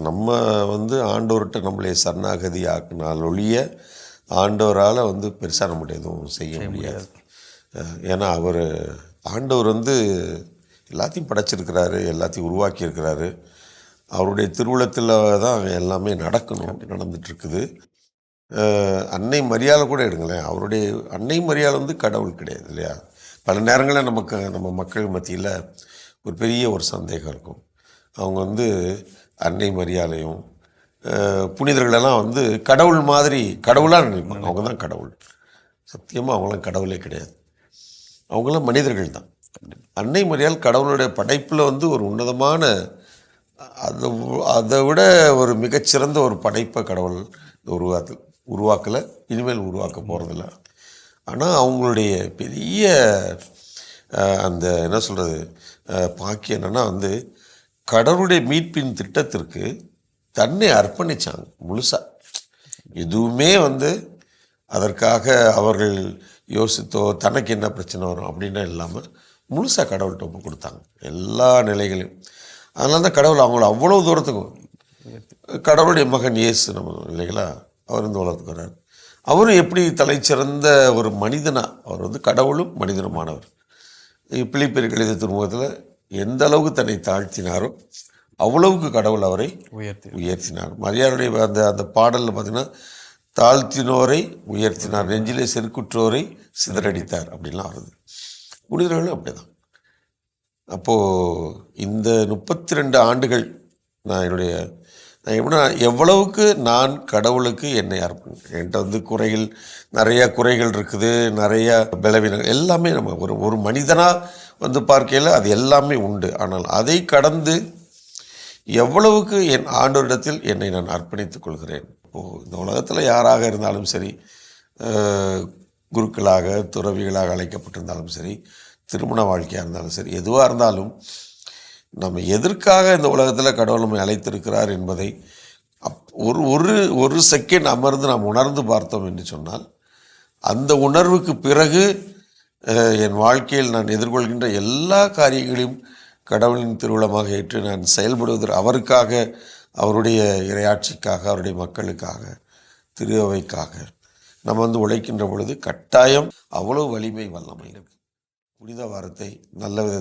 நம்ம ஆண்டவர்கிட்ட நம்மளை சரணாகதி ஆக்கினால் ஒழிய ஆண்டவரால் பெருசாக நம்ம எதுவும் செய்ய முடியாது. ஏன்னா ஆண்டவர் எல்லாத்தையும் படைச்சிருக்கிறாரு, எல்லாத்தையும் உருவாக்கியிருக்கிறாரு. அவருடைய திருவுளத்தில் தான் எல்லாமே நடந்துட்டுருக்குது. அன்னை மரியாதை கூட எடுங்களேன், அவருடைய அன்னை மரியாதை கடவுள் கிடையாது இல்லையா? பல நேரங்களில் நம்ம மக்கள் மத்தியில் ஒரு பெரிய ஒரு சந்தேகம் இருக்கும். அவங்க அன்னை மரியாதையும் புனிதர்களெல்லாம் கடவுள் மாதிரி கடவுளாக நினைப்பாங்க. அவங்க தான் கடவுள். சத்தியமாக அவங்களாம் கடவுளே கிடையாது. அவங்களாம் மனிதர்கள் தான். அன்னை மரியாள் கடவுளுடைய படைப்பில் ஒரு உன்னதமான அதை விட ஒரு மிகச்சிறந்த ஒரு படைப்பை கடவுள் உருவாக்கலை, இனிமேல் உருவாக்க போகிறதில்ல. ஆனால் அவங்களுடைய பெரிய அந்த என்ன சொல்கிறது பாக்கியம் என்னென்னா கடவுளுடைய மீட்பின் திட்டத்திற்கு தன்னை அர்ப்பணித்தாங்க முழுசாக. எதுவுமே அதற்காக அவர்கள் யோசித்தோ தனக்கு என்ன பிரச்சனை வரும் அப்படின்னா இல்லாமல் முழுசாக கடவுள்கிட்ட ஒப்பு கொடுத்தாங்க எல்லா நிலைகளையும். அதனால தான் கடவுள் அவங்கள அவ்வளோ தூரத்துக்கும் கடவுளுடைய மகன் இயேசு நம்ம இல்லைங்களா, அவர் உலகத்துக்கு வர்றார். அவரும் எப்படி தலைச்சிறந்த ஒரு மனிதனாக, அவர் கடவுளும் மனிதனுமானவர். பிலிப்பியர் எழுதிய திருமுகத்தில் எந்த அளவுக்கு தன்னை தாழ்த்தினாரோ அவ்வளவுக்கு கடவுள் அவரை உயர்த்தினார். மரியாளுடைய அந்த பாடலில் பார்த்திங்கன்னா, தாழ்த்தினோரை உயர்த்தினார், நெஞ்சிலே செருக்குற்றோரை சிதறடித்தார் அப்படின்லாம் வருது. புனிதர்களும் அப்படி தான். அப்போது இந்த 32 ஆண்டுகள் நான் எவ்வளவுக்கு நான் கடவுளுக்கு என்னை அர்ப்பணிக்கிறேன். என்கிட்ட குறைகள், நிறையா குறைகள் இருக்குது, நிறையா பலவீனங்கள் எல்லாமே நம்ம ஒரு மனிதனாக பார்க்கையில் அது எல்லாமே உண்டு. ஆனால் அதை கடந்து எவ்வளவுக்கு என் ஆண்டவரிடத்தில் என்னை நான் அர்ப்பணித்துக் கொள்கிறேன். இப்போது இந்த உலகத்தில் யாராக இருந்தாலும் சரி, குருக்களாக துறவிகளாக அழைக்கப்பட்டிருந்தாலும் சரி, திருமண வாழ்க்கையாக இருந்தாலும் சரி, எதுவாக இருந்தாலும் நம்ம எதற்காக இந்த உலகத்தில் கடவுள் நம்மை அழைத்திருக்கிறார் என்பதை ஒரு செகண்ட் அமர்ந்து நாம் உணர்ந்து பார்த்தோம் என்று சொன்னால், அந்த உணர்வுக்கு பிறகு என் வாழ்க்கையில் நான் எதிர்கொள்கின்ற எல்லா காரியங்களையும் கடவுளின் திருவுளமாக ஏற்று நான் செயல்படுவதற்கு, அவருக்காக, அவருடைய இறையாட்சிக்காக, அவருடைய மக்களுக்காக, திரு அவைக்காக நம்ம உழைக்கின்ற பொழுது கட்டாயம் அவ்வளோ வலிமை வல்லமை இருக்குது. புனித வாரத்தை நல்ல விதத்தில்